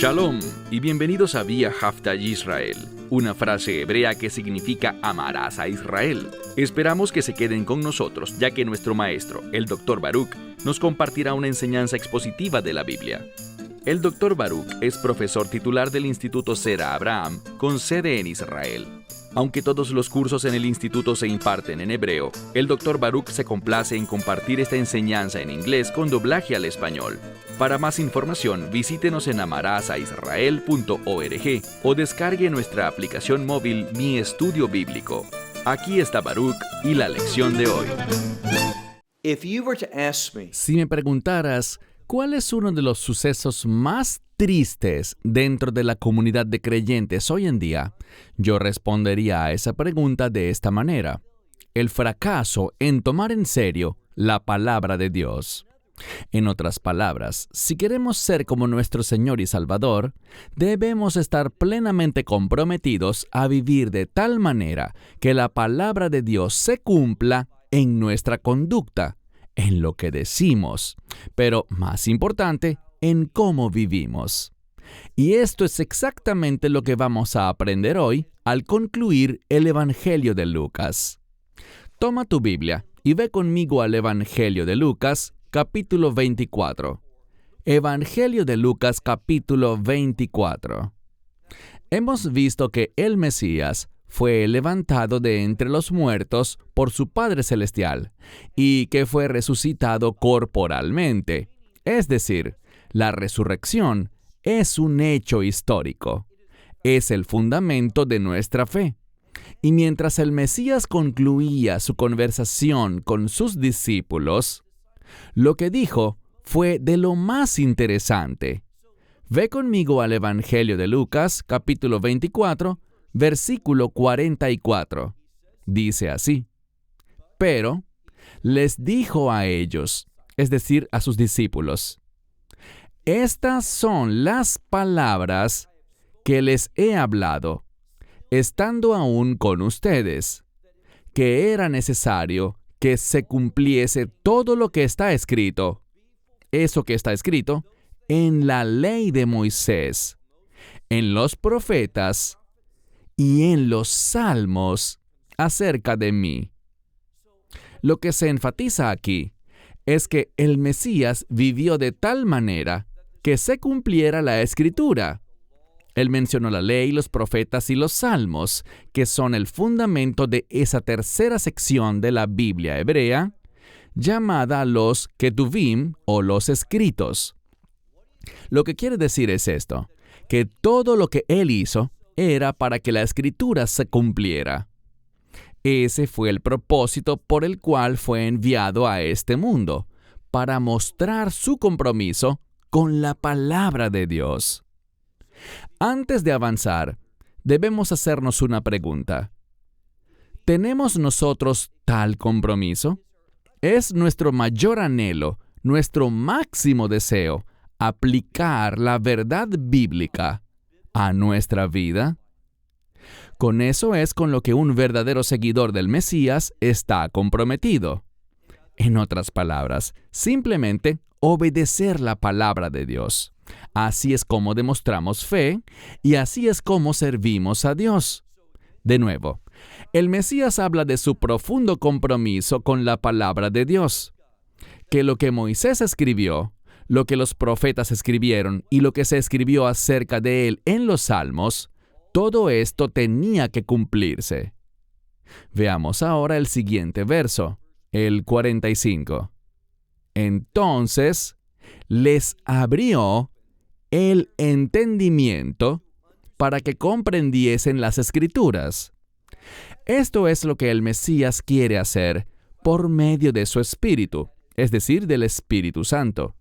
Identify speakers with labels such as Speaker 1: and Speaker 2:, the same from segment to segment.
Speaker 1: Shalom y bienvenidos a Vía Haftaj Israel, una frase hebrea que significa amarás a Israel. Esperamos que se queden con nosotros, ya que nuestro maestro, el Dr. Baruch, nos compartirá una enseñanza expositiva de la Biblia. El Dr. Baruch es profesor titular del Instituto Zera Abraham, con sede en Israel. Aunque todos los cursos en el instituto se imparten en hebreo, el Dr. Baruch se complace en compartir esta enseñanza en inglés con doblaje al español. Para más información, visítenos en amarasaisrael.org o descargue nuestra aplicación móvil Mi Estudio Bíblico. Aquí está Baruch y la lección de hoy.
Speaker 2: Si me preguntaras, ¿cuál es uno de los sucesos más tristes dentro de la comunidad de creyentes hoy en día? Yo respondería a esa pregunta de esta manera: el fracaso en tomar en serio la palabra de Dios. En otras palabras, si queremos ser como nuestro Señor y Salvador, debemos estar plenamente comprometidos a vivir de tal manera que la palabra de Dios se cumpla en nuestra conducta, en lo que decimos, pero más importante, en cómo vivimos. Y esto es exactamente lo que vamos a aprender hoy al concluir el Evangelio de Lucas. Toma tu Biblia y ve conmigo al Evangelio de Lucas, capítulo 24. Evangelio de Lucas, capítulo 24. Hemos visto que el Mesías fue levantado de entre los muertos por su Padre Celestial y que fue resucitado corporalmente. Es decir, la resurrección es un hecho histórico. Es el fundamento de nuestra fe. Y mientras el Mesías concluía su conversación con sus discípulos, lo que dijo fue de lo más interesante. Ve conmigo al Evangelio de Lucas, capítulo 24, versículo 44. Dice así: pero les dijo a ellos, es decir, a sus discípulos: estas son las palabras que les he hablado, estando aún con ustedes, que era necesario que se cumpliese todo lo que está escrito. Eso que está escrito en la ley de Moisés, en los profetas y en los salmos acerca de mí. Lo que se enfatiza aquí es que el Mesías vivió de tal manera que se cumpliera la Escritura. Él mencionó la ley, los profetas y los salmos, que son el fundamento de esa tercera sección de la Biblia hebrea, llamada los Ketuvim o los escritos. Lo que quiere decir es esto, que todo lo que él hizo era para que la Escritura se cumpliera. Ese fue el propósito por el cual fue enviado a este mundo, para mostrar su compromiso con la palabra de Dios. Antes de avanzar, debemos hacernos una pregunta. ¿Tenemos nosotros tal compromiso? ¿Es nuestro mayor anhelo, nuestro máximo deseo, aplicar la verdad bíblica a nuestra vida? Con eso es con lo que un verdadero seguidor del Mesías está comprometido. En otras palabras, simplemente obedecer la palabra de Dios. Así es como demostramos fe y así es como servimos a Dios. De nuevo, el Mesías habla de su profundo compromiso con la palabra de Dios. Que lo que Moisés escribió, lo que los profetas escribieron y lo que se escribió acerca de él en los salmos, todo esto tenía que cumplirse. Veamos ahora el siguiente verso, el 45. Entonces les abrió el entendimiento para que comprendiesen las Escrituras. Esto es lo que el Mesías quiere hacer por medio de su Espíritu, es decir, del Espíritu Santo.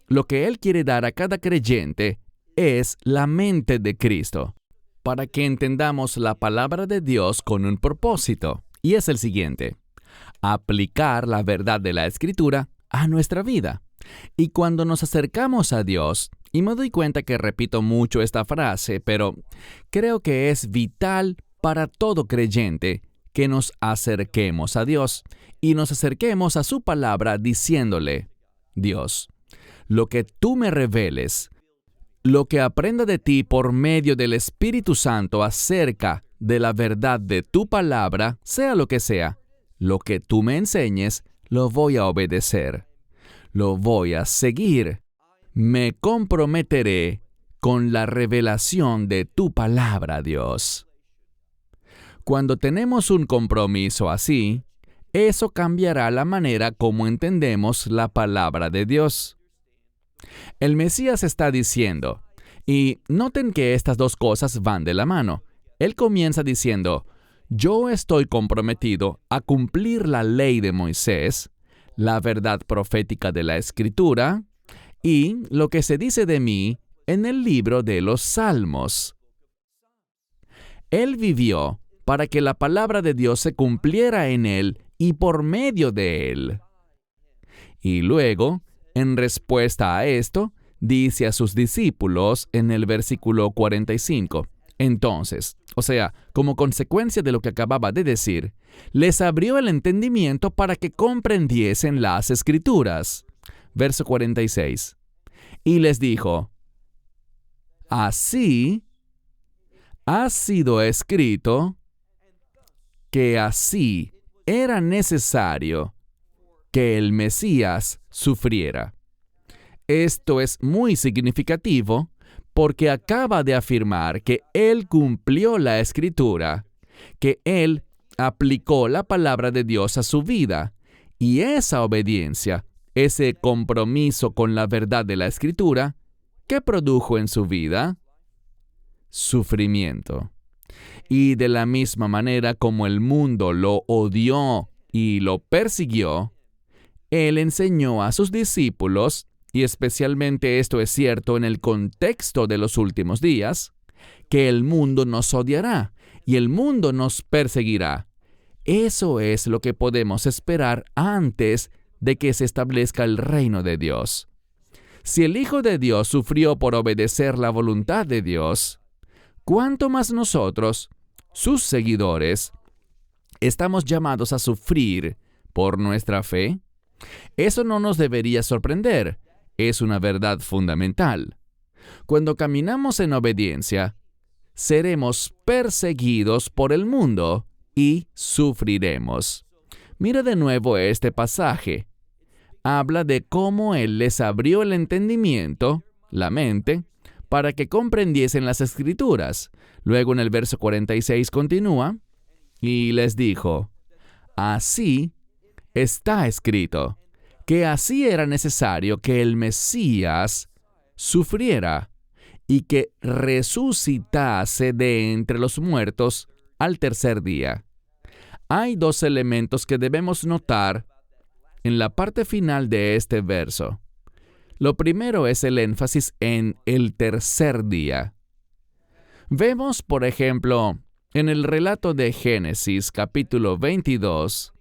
Speaker 2: Lo que Él quiere dar a cada creyente es la mente de Cristo, para que entendamos la palabra de Dios con un propósito, y es el siguiente: aplicar la verdad de la Escritura a nuestra vida. Y cuando nos acercamos a Dios, y me doy cuenta que repito mucho esta frase, pero creo que es vital para todo creyente que nos acerquemos a Dios y nos acerquemos a su palabra diciéndole: Dios, lo que tú me reveles, lo que aprenda de ti por medio del Espíritu Santo acerca de la verdad de tu palabra, sea lo que sea, lo que tú me enseñes, lo voy a obedecer. Lo voy a seguir. Me comprometeré con la revelación de tu palabra, Dios. Cuando tenemos un compromiso así, eso cambiará la manera como entendemos la palabra de Dios. El Mesías está diciendo, y noten que estas dos cosas van de la mano. Él comienza diciendo, yo estoy comprometido a cumplir la ley de Moisés, la verdad profética de la Escritura y lo que se dice de mí en el libro de los Salmos. Él vivió para que la palabra de Dios se cumpliera en él y por medio de él. Y luego, en respuesta a esto, dice a sus discípulos en el versículo 45, entonces, o sea, como consecuencia de lo que acababa de decir, les abrió el entendimiento para que comprendiesen las Escrituras. Verso 46. Y les dijo, así ha sido escrito que así era necesario que el Mesías sufriera. Esto es muy significativo porque acaba de afirmar que Él cumplió la Escritura, que Él aplicó la palabra de Dios a su vida, y esa obediencia, ese compromiso con la verdad de la Escritura, ¿qué produjo en su vida? Sufrimiento. Y de la misma manera como el mundo lo odió y lo persiguió, Él enseñó a sus discípulos, y especialmente esto es cierto en el contexto de los últimos días, que el mundo nos odiará y el mundo nos perseguirá. Eso es lo que podemos esperar antes de que se establezca el reino de Dios. Si el Hijo de Dios sufrió por obedecer la voluntad de Dios, ¿cuánto más nosotros, sus seguidores, estamos llamados a sufrir por nuestra fe? Eso no nos debería sorprender. Es una verdad fundamental. Cuando caminamos en obediencia, seremos perseguidos por el mundo y sufriremos. Mira de nuevo este pasaje. Habla de cómo Él les abrió el entendimiento, la mente, para que comprendiesen las Escrituras. Luego en el verso 46 continúa, y les dijo, así está escrito, que así era necesario que el Mesías sufriera y que resucitase de entre los muertos al tercer día. Hay dos elementos que debemos notar en la parte final de este verso. Lo primero es el énfasis en el tercer día. Vemos, por ejemplo, en el relato de Génesis capítulo 22,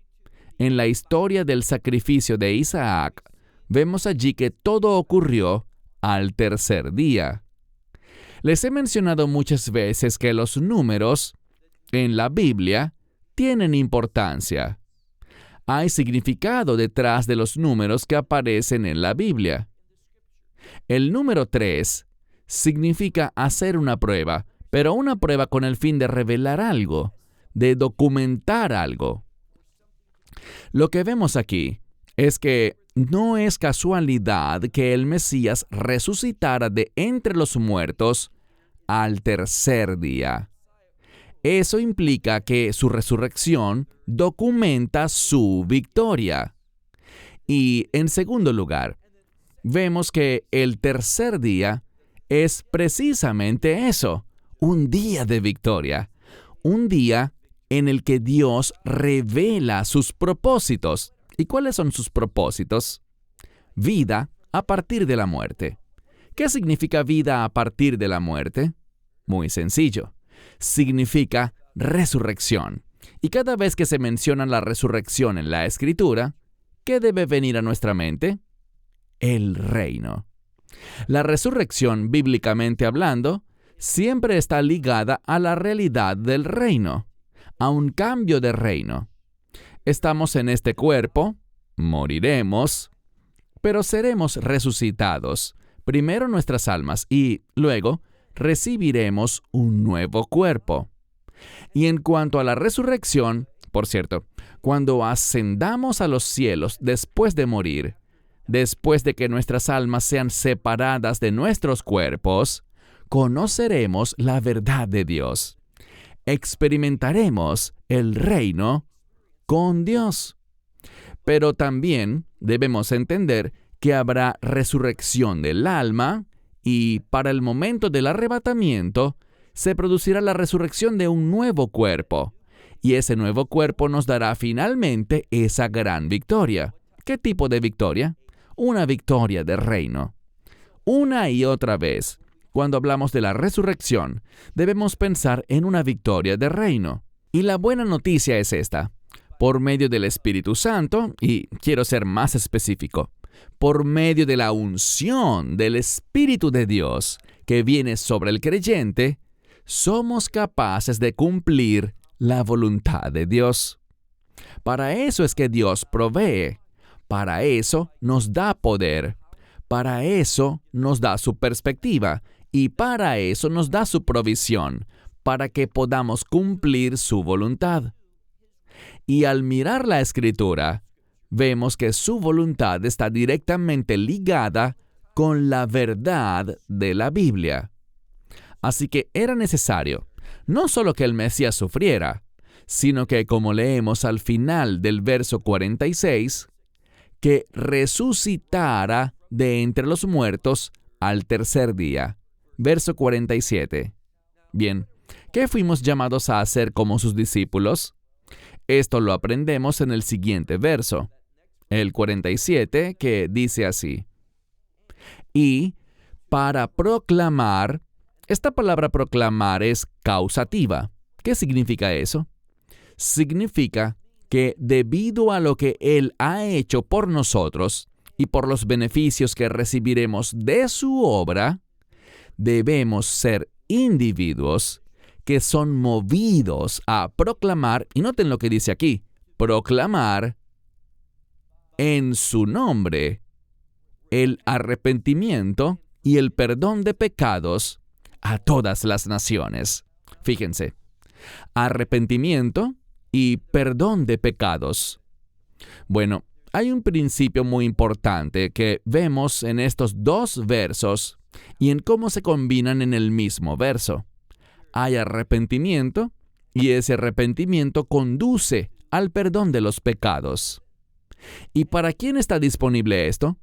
Speaker 2: en la historia del sacrificio de Isaac, vemos allí que todo ocurrió al tercer día. Les he mencionado muchas veces que los números en la Biblia tienen importancia. Hay significado detrás de los números que aparecen en la Biblia. El número 3 significa hacer una prueba, pero una prueba con el fin de revelar algo, de documentar algo. Lo que vemos aquí es que no es casualidad que el Mesías resucitara de entre los muertos al tercer día. Eso implica que su resurrección documenta su victoria. Y en segundo lugar, vemos que el tercer día es precisamente eso, un día de victoria, un día en el que Dios revela sus propósitos. ¿Y cuáles son sus propósitos? Vida a partir de la muerte. ¿Qué significa vida a partir de la muerte? Muy sencillo. Significa resurrección. Y cada vez que se menciona la resurrección en la Escritura, ¿qué debe venir a nuestra mente? El reino. La resurrección, bíblicamente hablando, siempre está ligada a la realidad del reino, a un cambio de reino. Estamos en este cuerpo, moriremos, pero seremos resucitados primero nuestras almas y luego recibiremos un nuevo cuerpo. Y en cuanto a la resurrección, por cierto, cuando ascendamos a los cielos después de morir, después de que nuestras almas sean separadas de nuestros cuerpos, conoceremos la verdad de Dios. Experimentaremos el reino con Dios. Pero también debemos entender que habrá resurrección del alma y para el momento del arrebatamiento se producirá la resurrección de un nuevo cuerpo. Y ese nuevo cuerpo nos dará finalmente esa gran victoria. ¿Qué tipo de victoria? Una victoria de reino. Una y otra vez, cuando hablamos de la resurrección, debemos pensar en una victoria de reino. Y la buena noticia es esta. Por medio del Espíritu Santo, y quiero ser más específico, por medio de la unción del Espíritu de Dios que viene sobre el creyente, somos capaces de cumplir la voluntad de Dios. Para eso es que Dios provee. Para eso nos da poder. Para eso nos da su perspectiva. Y para eso nos da su provisión, para que podamos cumplir su voluntad. Y al mirar la Escritura, vemos que su voluntad está directamente ligada con la verdad de la Biblia. Así que era necesario no solo que el Mesías sufriera, sino que, como leemos al final del verso 46, que resucitara de entre los muertos al tercer día. Verso 47. Bien, ¿qué fuimos llamados a hacer como sus discípulos? Esto lo aprendemos en el siguiente verso, el 47, que dice así. Y para proclamar, esta palabra proclamar es causativa. ¿Qué significa eso? Significa que debido a lo que Él ha hecho por nosotros y por los beneficios que recibiremos de su obra, debemos ser individuos que son movidos a proclamar, y noten lo que dice aquí, proclamar en su nombre el arrepentimiento y el perdón de pecados a todas las naciones. Fíjense, arrepentimiento y perdón de pecados. Bueno, hay un principio muy importante que vemos en estos dos versos y en cómo se combinan en el mismo verso. Hay arrepentimiento y ese arrepentimiento conduce al perdón de los pecados. ¿Y para quién está disponible esto?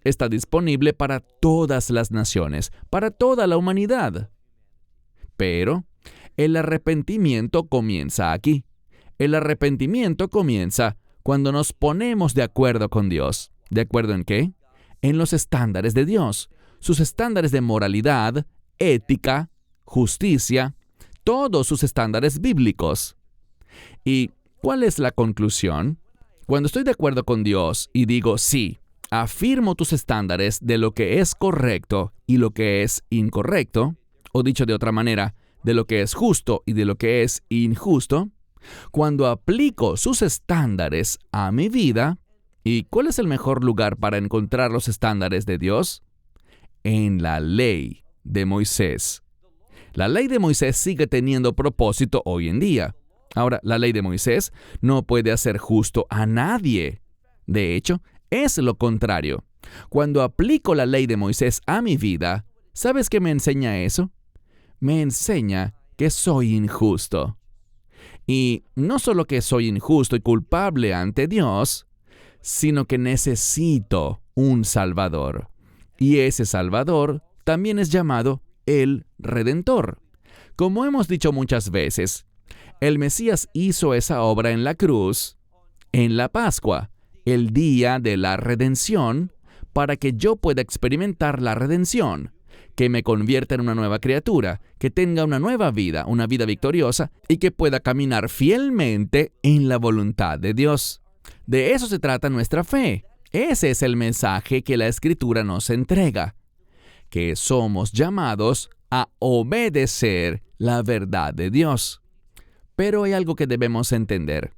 Speaker 2: Está disponible para todas las naciones, para toda la humanidad. Pero el arrepentimiento comienza aquí. El arrepentimiento comienza cuando nos ponemos de acuerdo con Dios. ¿De acuerdo en qué? En los estándares de Dios, sus estándares de moralidad, ética, justicia, todos sus estándares bíblicos. ¿Y cuál es la conclusión? Cuando estoy de acuerdo con Dios y digo sí, afirmo tus estándares de lo que es correcto y lo que es incorrecto, o dicho de otra manera, de lo que es justo y de lo que es injusto, cuando aplico sus estándares a mi vida, ¿y cuál es el mejor lugar para encontrar los estándares de Dios? En la ley de Moisés. La ley de Moisés sigue teniendo propósito hoy en día. Ahora, la ley de Moisés no puede hacer justo a nadie. De hecho, es lo contrario. Cuando aplico la ley de Moisés a mi vida, ¿sabes qué me enseña eso? Me enseña que soy injusto. Y no solo que soy injusto y culpable ante Dios, sino que necesito un Salvador. Y ese Salvador también es llamado el Redentor. Como hemos dicho muchas veces, el Mesías hizo esa obra en la cruz, en la Pascua, el día de la redención, para que yo pueda experimentar la redención, que me convierta en una nueva criatura, que tenga una nueva vida, una vida victoriosa, y que pueda caminar fielmente en la voluntad de Dios. De eso se trata nuestra fe. Ese es el mensaje que la Escritura nos entrega, que somos llamados a obedecer la verdad de Dios. Pero hay algo que debemos entender.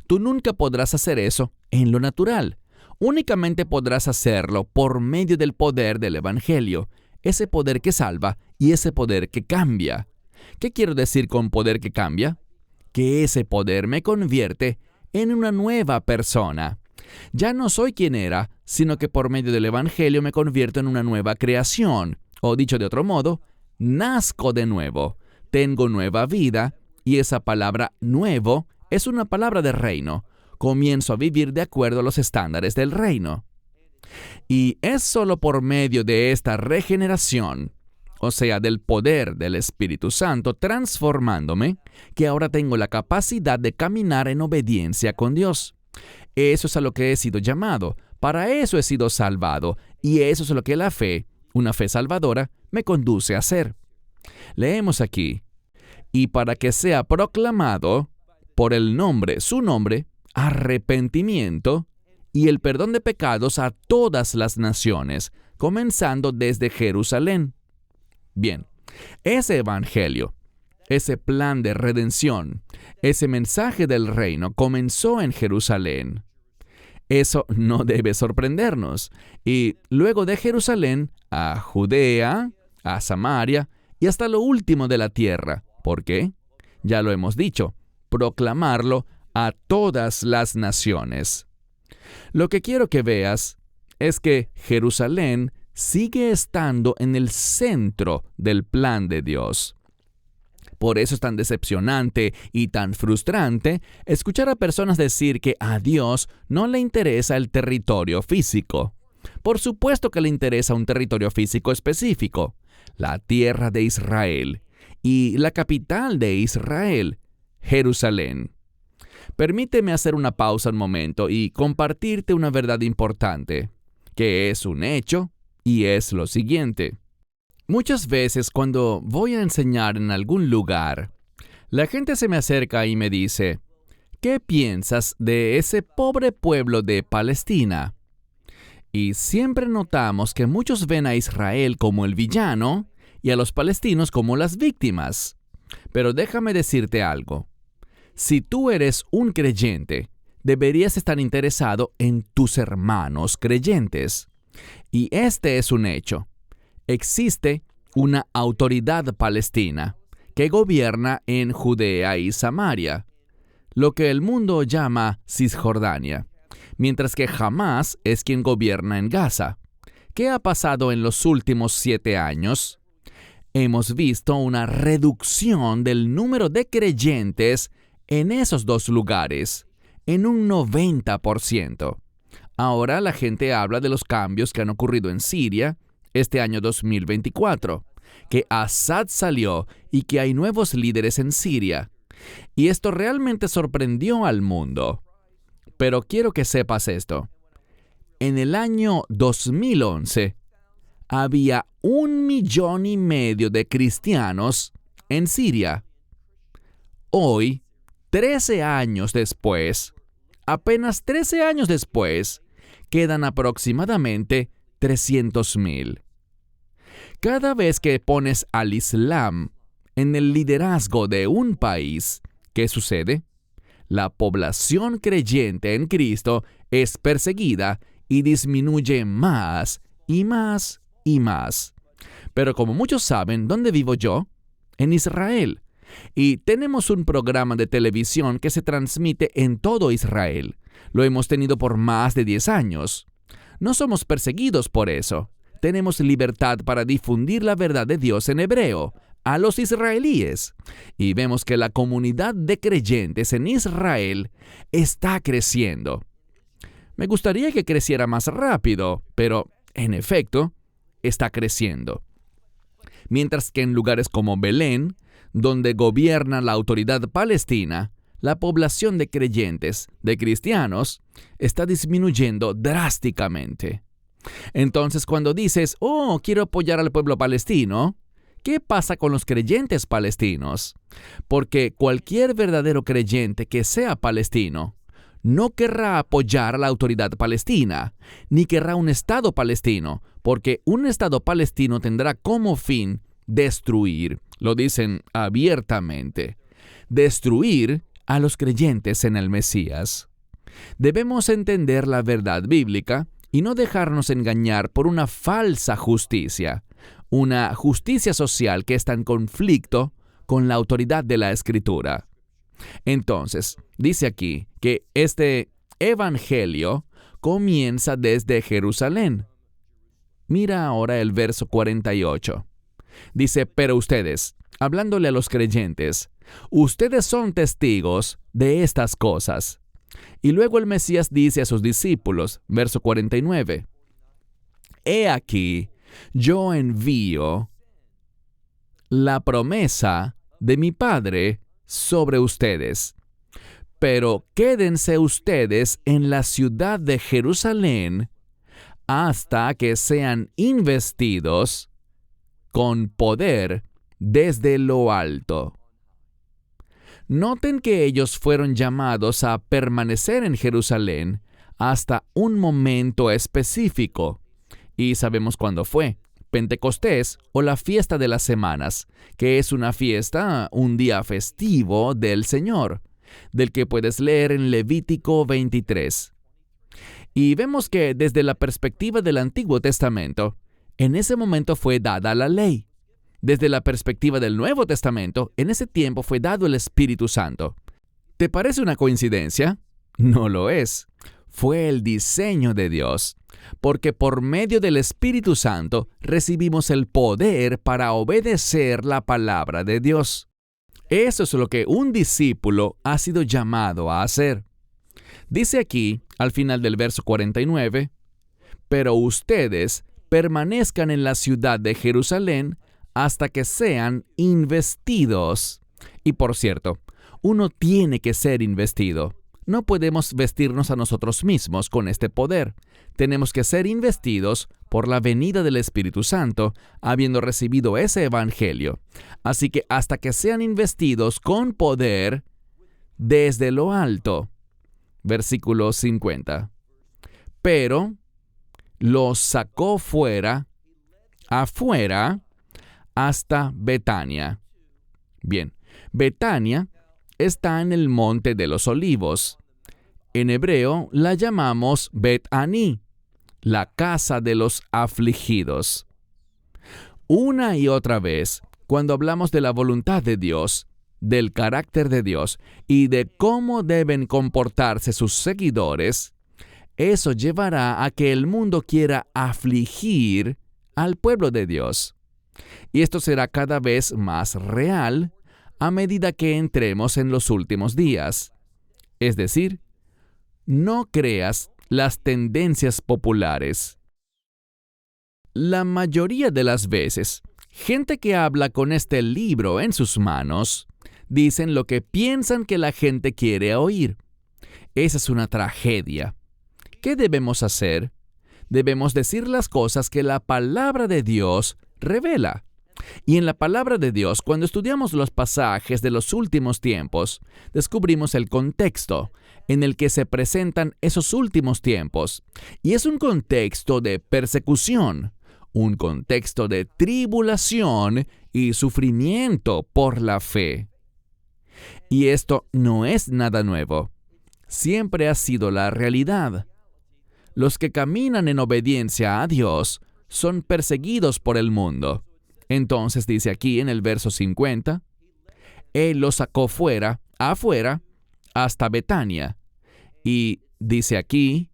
Speaker 2: Tú nunca podrás hacer eso en lo natural. Únicamente podrás hacerlo por medio del poder del Evangelio, ese poder que salva y ese poder que cambia. ¿Qué quiero decir con poder que cambia? Que ese poder me convierte en una nueva persona. Ya no soy quien era, sino que por medio del Evangelio me convierto en una nueva creación. O dicho de otro modo, nazco de nuevo, tengo nueva vida, y esa palabra nuevo es una palabra de reino. Comienzo a vivir de acuerdo a los estándares del reino. Y es solo por medio de esta regeneración, o sea, del poder del Espíritu Santo transformándome, que ahora tengo la capacidad de caminar en obediencia con Dios. Eso es a lo que he sido llamado, para eso he sido salvado, y eso es lo que la fe, una fe salvadora, me conduce a hacer. Leemos aquí, y para que sea proclamado por el nombre, su nombre, arrepentimiento y el perdón de pecados a todas las naciones, comenzando desde Jerusalén. Bien, ese evangelio, ese plan de redención, ese mensaje del reino comenzó en Jerusalén. Eso no debe sorprendernos. Y luego de Jerusalén a Judea, a Samaria y hasta lo último de la tierra. ¿Por qué? Ya lo hemos dicho, proclamarlo a todas las naciones. Lo que quiero que veas es que Jerusalén sigue estando en el centro del plan de Dios. Por eso es tan decepcionante y tan frustrante escuchar a personas decir que a Dios no le interesa el territorio físico. Por supuesto que le interesa un territorio físico específico, la tierra de Israel y la capital de Israel, Jerusalén. Permíteme hacer una pausa un momento y compartirte una verdad importante, que es un hecho y es lo siguiente. Muchas veces cuando voy a enseñar en algún lugar, la gente se me acerca y me dice, ¿qué piensas de ese pobre pueblo de Palestina? Y siempre notamos que muchos ven a Israel como el villano y a los palestinos como las víctimas. Pero déjame decirte algo. Si tú eres un creyente, deberías estar interesado en tus hermanos creyentes. Y este es un hecho. Existe una autoridad palestina que gobierna en Judea y Samaria, lo que el mundo llama Cisjordania, mientras que Hamás es quien gobierna en Gaza. ¿Qué ha pasado en los últimos 7 años? Hemos visto una reducción del número de creyentes en esos dos lugares, en un 90%. Ahora la gente habla de los cambios que han ocurrido en Siria este año 2024, que Assad salió y que hay nuevos líderes en Siria. Y esto realmente sorprendió al mundo. Pero quiero que sepas esto. En el año 2011, había 1,5 millones de cristianos en Siria. Hoy, 13 años después, apenas 13 años después, quedan aproximadamente 300,000. Cada vez que pones al Islam en el liderazgo de un país, ¿qué sucede? La población creyente en Cristo es perseguida y disminuye más y más y más. Pero como muchos saben, ¿dónde vivo yo? En Israel. Y tenemos un programa de televisión que se transmite en todo Israel. Lo hemos tenido por más de 10 años. No somos perseguidos por eso. Tenemos libertad para difundir la verdad de Dios en hebreo a los israelíes. Y vemos que la comunidad de creyentes en Israel está creciendo. Me gustaría que creciera más rápido, pero, en efecto, está creciendo. Mientras que en lugares como Belén, donde gobierna la autoridad palestina, la población de creyentes, de cristianos, está disminuyendo drásticamente. Entonces, cuando dices, quiero apoyar al pueblo palestino, ¿qué pasa con los creyentes palestinos? Porque cualquier verdadero creyente que sea palestino no querrá apoyar a la autoridad palestina, ni querrá un Estado palestino, porque un Estado palestino tendrá como fin destruir, lo dicen abiertamente, destruir a los creyentes en el Mesías. Debemos entender la verdad bíblica y no dejarnos engañar por una falsa justicia, una justicia social que está en conflicto con la autoridad de la Escritura. Entonces, dice aquí que este evangelio comienza desde Jerusalén. Mira ahora el verso 48. Dice, pero ustedes, hablándole a los creyentes, ustedes son testigos de estas cosas. Y luego el Mesías dice a sus discípulos, verso 49, he aquí, yo envío la promesa de mi Padre sobre ustedes. Pero quédense ustedes en la ciudad de Jerusalén hasta que sean investidos con poder desde lo alto. Noten que ellos fueron llamados a permanecer en Jerusalén hasta un momento específico. Y sabemos cuándo fue. Pentecostés o la fiesta de las semanas, que es una fiesta, un día festivo del Señor, del que puedes leer en Levítico 23. Y vemos que desde la perspectiva del Antiguo Testamento, en ese momento fue dada la ley. Desde la perspectiva del Nuevo Testamento, en ese tiempo fue dado el Espíritu Santo. ¿Te parece una coincidencia? No lo es. Fue el diseño de Dios, porque por medio del Espíritu Santo recibimos el poder para obedecer la palabra de Dios. Eso es lo que un discípulo ha sido llamado a hacer. Dice aquí, al final del verso 49, pero ustedes permanezcan en la ciudad de Jerusalén hasta que sean investidos. Y por cierto, uno tiene que ser investido. No podemos vestirnos a nosotros mismos con este poder. Tenemos que ser investidos por la venida del Espíritu Santo, habiendo recibido ese evangelio. Así que hasta que sean investidos con poder desde lo alto. Versículo 50. Pero los sacó afuera, hasta Betania. Bien, Betania está en el Monte de los Olivos. En hebreo la llamamos Bet-Aní, la casa de los afligidos. Una y otra vez, cuando hablamos de la voluntad de Dios, del carácter de Dios y de cómo deben comportarse sus seguidores, eso llevará a que el mundo quiera afligir al pueblo de Dios. Y esto será cada vez más real a medida que entremos en los últimos días. Es decir, no creas las tendencias populares. La mayoría de las veces, gente que habla con este libro en sus manos, dicen lo que piensan que la gente quiere oír. Esa es una tragedia. ¿Qué debemos hacer? Debemos decir las cosas que la palabra de Dios revela. Y en la palabra de Dios, cuando estudiamos los pasajes de los últimos tiempos, descubrimos el contexto en el que se presentan esos últimos tiempos. Y es un contexto de persecución, un contexto de tribulación y sufrimiento por la fe. Y esto no es nada nuevo. Siempre ha sido la realidad. Los que caminan en obediencia a Dios son perseguidos por el mundo. Entonces dice aquí en el verso 50, Él los sacó afuera, hasta Betania. Y dice aquí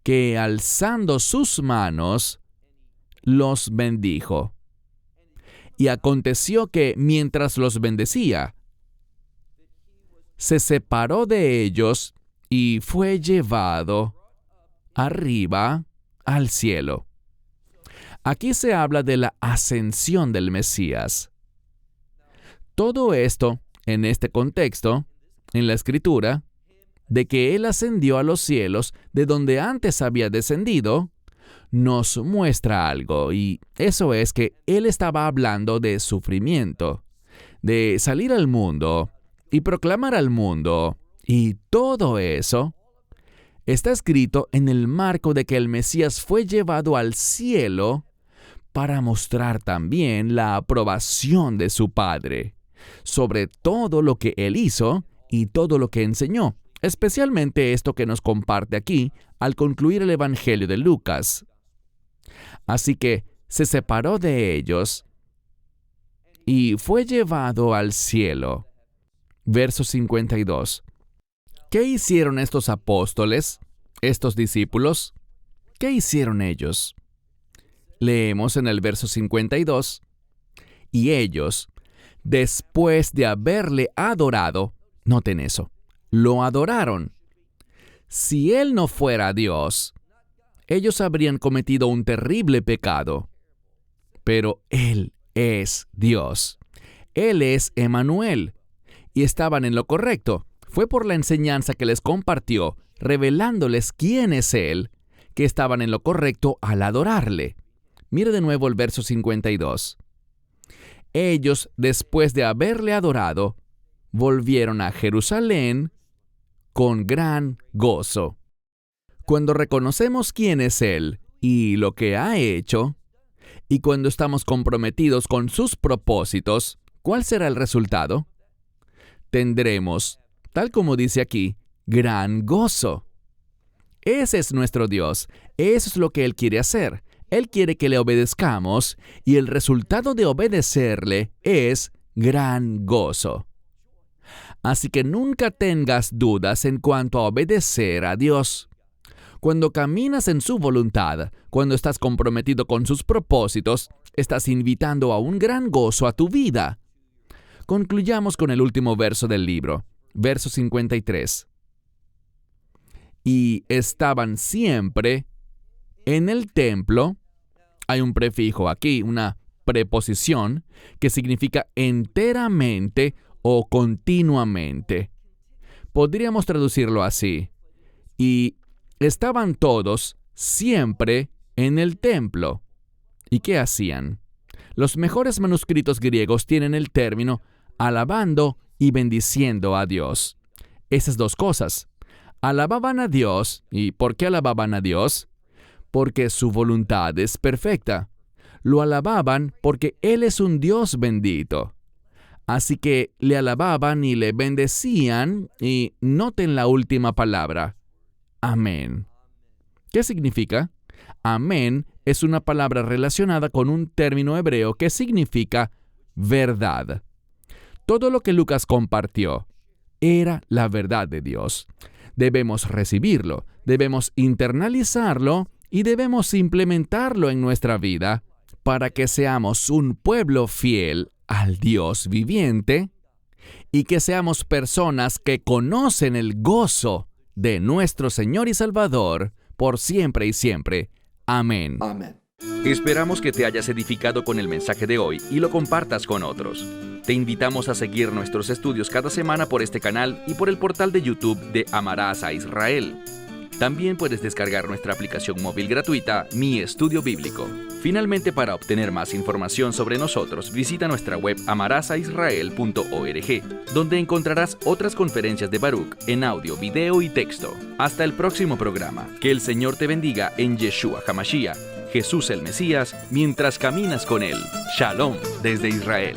Speaker 2: que alzando sus manos, los bendijo. Y aconteció que mientras los bendecía, se separó de ellos y fue llevado arriba al cielo. Aquí se habla de la ascensión del Mesías. Todo esto, en este contexto, en la Escritura, de que Él ascendió a los cielos de donde antes había descendido, nos muestra algo, y eso es que Él estaba hablando de sufrimiento, de salir al mundo y proclamar al mundo, y todo eso está escrito en el marco de que el Mesías fue llevado al cielo para mostrar también la aprobación de su Padre sobre todo lo que Él hizo y todo lo que enseñó. especialmente esto que nos comparte aquí al concluir el Evangelio de Lucas. Así que se separó de ellos y fue llevado al cielo. Verso 52. ¿Qué hicieron estos apóstoles, estos discípulos? ¿Qué hicieron ellos? Leemos en el verso 52. Y ellos, después de haberle adorado, noten eso, lo adoraron. Si Él no fuera Dios, ellos habrían cometido un terrible pecado. Pero Él es Dios. Él es Emmanuel. Y estaban en lo correcto. Fue por la enseñanza que les compartió, revelándoles quién es Él, que estaban en lo correcto al adorarle. Mire de nuevo el verso 52. Ellos, después de haberle adorado, volvieron a Jerusalén con gran gozo. Cuando reconocemos quién es Él y lo que ha hecho, y cuando estamos comprometidos con sus propósitos, ¿cuál será el resultado? Tendremos, tal como dice aquí, gran gozo. Ese es nuestro Dios. Eso es lo que Él quiere hacer. Él quiere que le obedezcamos y el resultado de obedecerle es gran gozo. Así que nunca tengas dudas en cuanto a obedecer a Dios. Cuando caminas en su voluntad, cuando estás comprometido con sus propósitos, estás invitando a un gran gozo a tu vida. Concluyamos con el último verso del libro, verso 53. Y estaban siempre en el templo. Hay un prefijo aquí, una preposición, que significa enteramente o continuamente. Podríamos traducirlo así. Y estaban todos siempre en el templo. ¿Y qué hacían? Los mejores manuscritos griegos tienen el término alabando y bendiciendo a Dios. Esas dos cosas. Alababan a Dios. ¿Y por qué alababan a Dios? Porque su voluntad es perfecta. Lo alababan porque Él es un Dios bendito. Así que le alababan y le bendecían, y noten la última palabra, amén. ¿Qué significa? Amén es una palabra relacionada con un término hebreo que significa verdad. Todo lo que Lucas compartió era la verdad de Dios. Debemos recibirlo, debemos internalizarlo y debemos implementarlo en nuestra vida para que seamos un pueblo fiel al Dios viviente y que seamos personas que conocen el gozo de nuestro Señor y Salvador por siempre y siempre. Amén.
Speaker 3: Amén.
Speaker 1: Esperamos que te hayas edificado con el mensaje de hoy y lo compartas con otros. Te invitamos a seguir nuestros estudios cada semana por este canal y por el portal de YouTube de Amarás a Israel. También puedes descargar nuestra aplicación móvil gratuita, Mi Estudio Bíblico. Finalmente, para obtener más información sobre nosotros, visita nuestra web amarasaisrael.org, donde encontrarás otras conferencias de Baruch en audio, video y texto. Hasta el próximo programa. Que el Señor te bendiga en Yeshua HaMashiach, Jesús el Mesías, mientras caminas con Él. Shalom desde Israel.